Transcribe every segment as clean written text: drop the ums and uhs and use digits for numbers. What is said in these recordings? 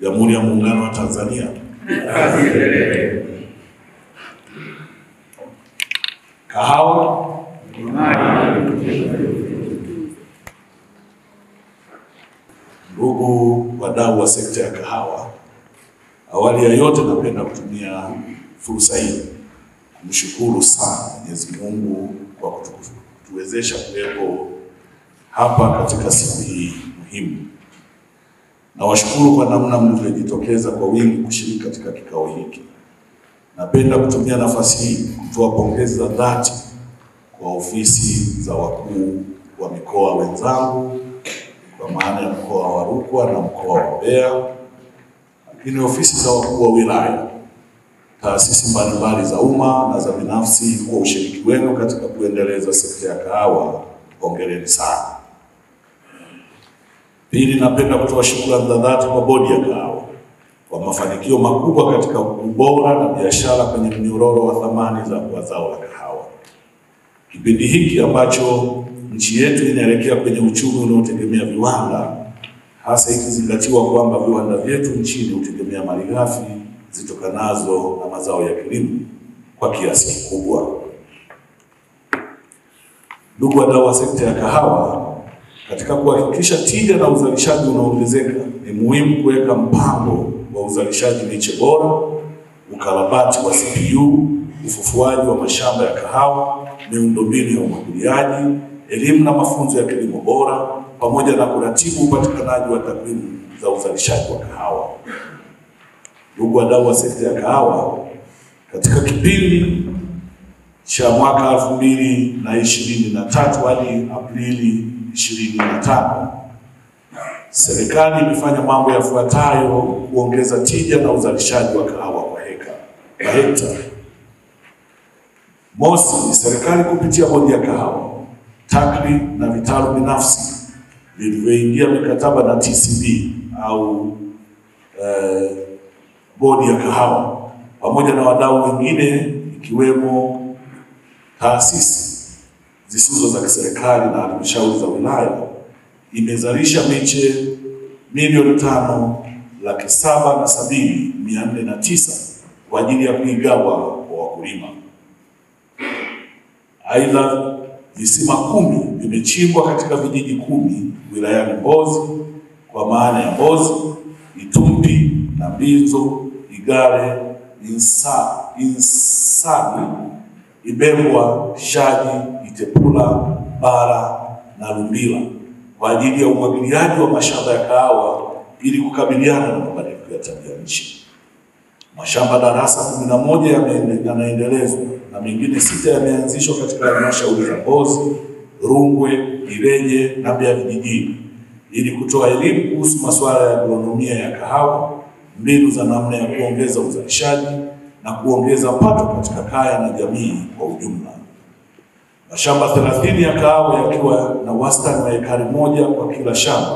Jamhuri ya Muungano wa Tanzania. Kahawa. Ndugu wadau wa sekta ya kahawa, awali ya yote napenda kutumia fursa hii kumshukuru sana Mwenyezi Mungu kwa kutuwezesha kuwepo hapa katika siku hii muhimu. Nawashukuru kwa namna mlivyojitokeza kwa wingi kushiriki katika kikao hiki. Napenda kutumia nafasi hii kutoa pongezi za dhati kwa ofisi za wakuu wa mikoa wenzangu, kwa maana ya mkoa wa Rukwa na mkoa wa Mbeya, lakini ofisi za wakuu wa wilaya, taasisi mbalimbali za umma na za binafsi kwa ushiriki wenu katika kuendeleza sekta ya kahawa. Hongereni sana. Pili, napenda kutoa shukrani za dhati kwa bodi ya kahawa kwa mafanikio makubwa katika ubora na biashara kwenye mnyororo wa thamani za zao la kahawa. Kipindi hiki ambacho nchi yetu inaelekea kwenye uchumi unaotegemea viwanda, hasa ikizingatiwa kwamba viwanda vyetu nchini hutegemea malighafi zitokanazo na mazao ya kilimo kwa kiasi kikubwa. Ndugu wadau wa sekta ya kahawa, katika kuhakikisha tija na uzalishaji unaongezeka, ni muhimu kuweka mpango wa uzalishaji miche bora, ukarabati wa CPU, ufufuaji wa mashamba ya kahawa, miundombinu ya umwagiliaji, elimu na mafunzo ya kilimo bora, pamoja na kuratibu upatikanaji wa takwimu za uzalishaji wa kahawa. Ndugu wadau wa sekta ya kahawa, katika kipindi cha mwaka 2023 hadi Aprili 25, serikali imefanya mambo yafuatayo kuongeza tija na uzalishaji wa kahawa kwa hekta. Mosi, serikali kupitia bodi ya kahawa, TAKRI na vitalu binafsi vilivyoingia mikataba na TCB au bodi ya kahawa pamoja na wadau wengine ikiwemo taasisi zisizo za kiserikali na halmashauri za wilaya, imezalisha miche 5,770,409 kwa ajili ya kuigawa kwa wakulima. Aidha, visima 10 vimechimbwa katika vijiji 10 wilayani Mbozi, kwa maana ya Mbozi, Itumbi, Nambizo, Igare, Insani, Ibembwa, Shaji, Itepula, Bara na Lumbila kwa ajili ya umwagiliaji wa mashamba ya kahawa ili kukabiliana na mabadiliko ya tabia nchi. Mashamba darasa 11 yanaendelezwa na mengine 6 yameanzishwa katika halmashauri za Mbozi, Rungwe, Ileje na Mbeya vijijini ili kutoa elimu kuhusu masuala ya agronomia ya kahawa, mbinu za namna ya kuongeza uzalishaji na kuongeza pato katika kaya na jamii kwa ujumla. Mashamba 30 ya kahawa yakiwa na wastani wa ekari 1 kwa kila shamba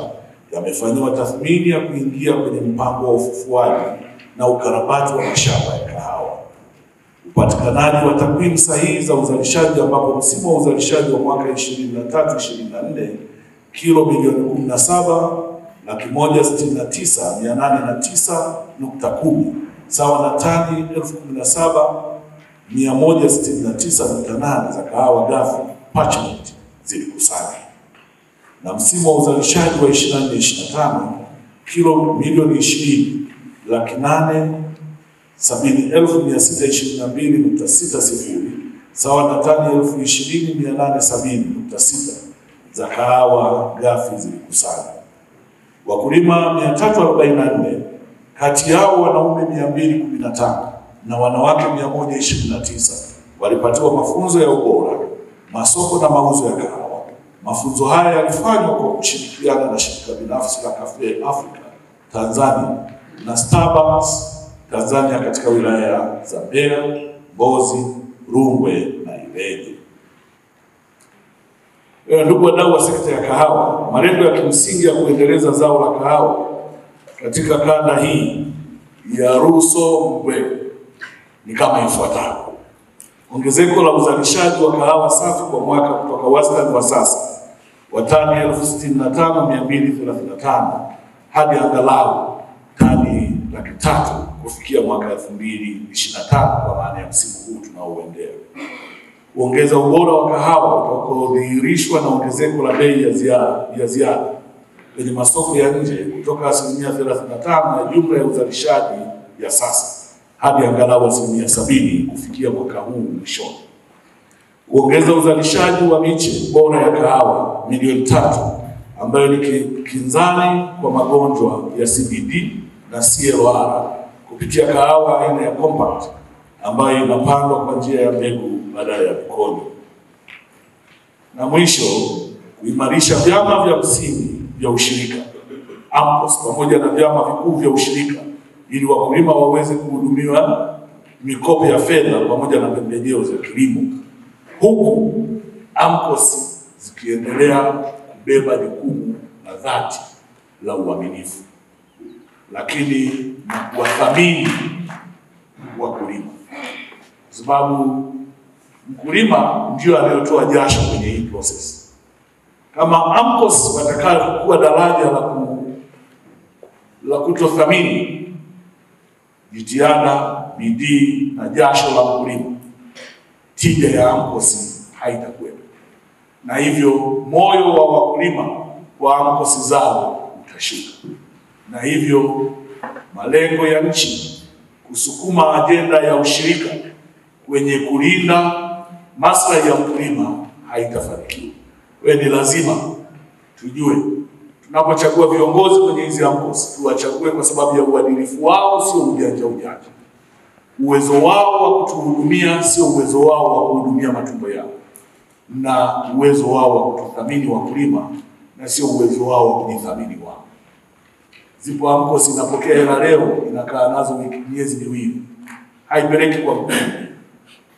yamefanyiwa tathmini ya kuingia kwenye mpango wa ufufuaji na ukarabati wa mashamba ya kahawa. Upatikanaji wa takwimu sahihi za uzalishaji, ambapo msimu wa uzalishaji wa mwaka 23-24 kilo milioni 17,169,809.10 sawa na tani 17,169.8 za kahawa ghafi parchment zilikusanywa. Na msimu wa uzalishaji wa 24-25 kilo milioni 20,70,122.60 sawa na tani 20,870.6 za kahawa ghafi zilikusanywa. Wakulima 344, kati yao wanaume 215 na wanawake 129 walipatiwa mafunzo ya ubora, masoko na mauzo ya kahawa. Mafunzo haya yalifanywa kwa kushirikiana na shirika binafsi la Cafe Africa Tanzania na Starbucks Tanzania katika wilaya za Mbeya, Mbozi, Rungwe na Ileje. Ndugu wadau wa sekta ya kahawa, malengo ya kimsingi ya kuendeleza zao la kahawa katika kanda hii ya Ruso-Mbwe ni kama ifuatavyo. Ongezeko la uzalishaji wa kahawa safi kwa mwaka kutoka wastani wa sasa wa tani 65,235 hadi angalau tani 3 kufikia mwaka 2025 kwa maana ya msimu huu tunaoendea. Kuongeza ubora wa kahawa utakaodhihirishwa na ongezeko la bei ya ziada kwenye masoko ya nje kutoka 35% ya jumla ya uzalishaji ya sasa hadi angalau 70% kufikia mwaka huu mwishoni. Kuongeza uzalishaji wa miche bora ya kahawa milioni 3 ambayo ni kinzani kwa magonjwa ya CBD na CLR kupitia kahawa aina ya compact ambayo inapandwa kwa njia ya mbegu badala ya mkojo. Na mwisho, kuimarisha vyama vya msingi vya ushirika AMCOS pamoja na vyama vikuu vya ushirika ili wakulima waweze kuhudumiwa mikopo ya fedha pamoja na pembejeo za kilimo, huku AMCOS zikiendelea kubeba jukumu la dhati la uaminifu, lakini na kuwathamini wakulima, kwa sababu mkulima ndio anayotoa jasho kwenye hii process. Kama AMCOS watakao kuwa daraja la kutothamini jitihada, bidii na jasho la mkulima, tija ya AMCOS haitakuwepo, na hivyo moyo wa wakulima kwa AMCOS zao utashuka, na hivyo malengo ya nchi kusukuma ajenda ya ushirika kwenye kulinda maslahi ya mkulima haitafanikiwa. Ni lazima tujue tunapochagua viongozi kwenye hizi AMCOS tuwachague kwa sababu ya uadilifu wao, sio ujanja. Uwezo wao wa kutuhudumia sio uwezo wao wa kuhudumia matumbo yao, na uwezo wao wa kututhamini wakulima na sio uwezo wao wa kujithamini wao. Zipo AMCOS inapokea hela leo, inakaa nazo miezi miwili, haipeleki kwa mkulima.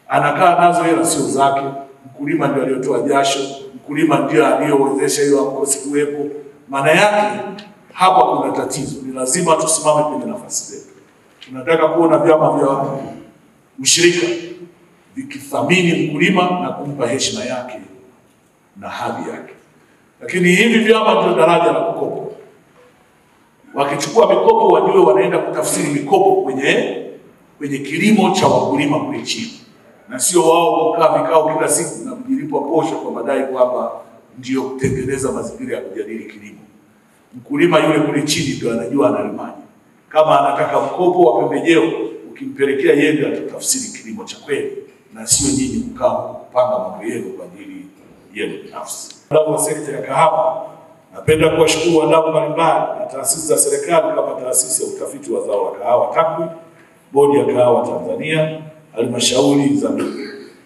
Anakaa nazo hela sio zake, mkulima ndiye aliyotoa jasho, mkulima ndiye aliyowezesha hiyo AMCOS kuwepo. Maana yake hapa kuna tatizo. Ni lazima tusimame kwenye nafasi zetu. Tunataka kuona vyama vya ushirika vikithamini mkulima na kumpa heshima yake na hadhi yake. Lakini hivi vyama ndio daraja la kukopa. Wakichukua mikopo wajue wanaenda kutafsiri mikopo kwenye kilimo cha wakulima kule chini, na sio wao kukaa vikao kila siku na kujilipwa posho kwa madai kwamba ndio kutengeneza mazingira ya kujadili kilimo. Mkulima yule kule chini ndio anajua analimaje. Kama anataka mkopo wa pembejeo, ukimpelekea yeye atatafsiri kilimo cha kweli, na sio nyinyi kukaa kupanga mambo yenu kwa ajili yenu binafsi. Wadau wa sekta ya kahawa, napenda kuwashukuru wadau mbalimbali na taasisi za serikali kama taasisi ya utafiti wa zao la kahawa TAKWI, Bodi ya Kahawa Tanzania, halmashauri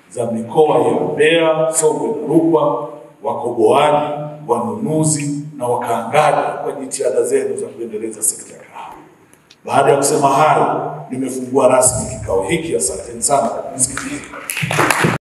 za mikoa ya Mbeya, Songwe na Rukwa, wakoboaji, wanunuzi na wakaangaji kwa jitihada zenu za kuendeleza sekta ya kahawa. Baada ya kusema hayo, nimefungua rasmi kikao hiki. Asanteni sana kwa kusikiliza.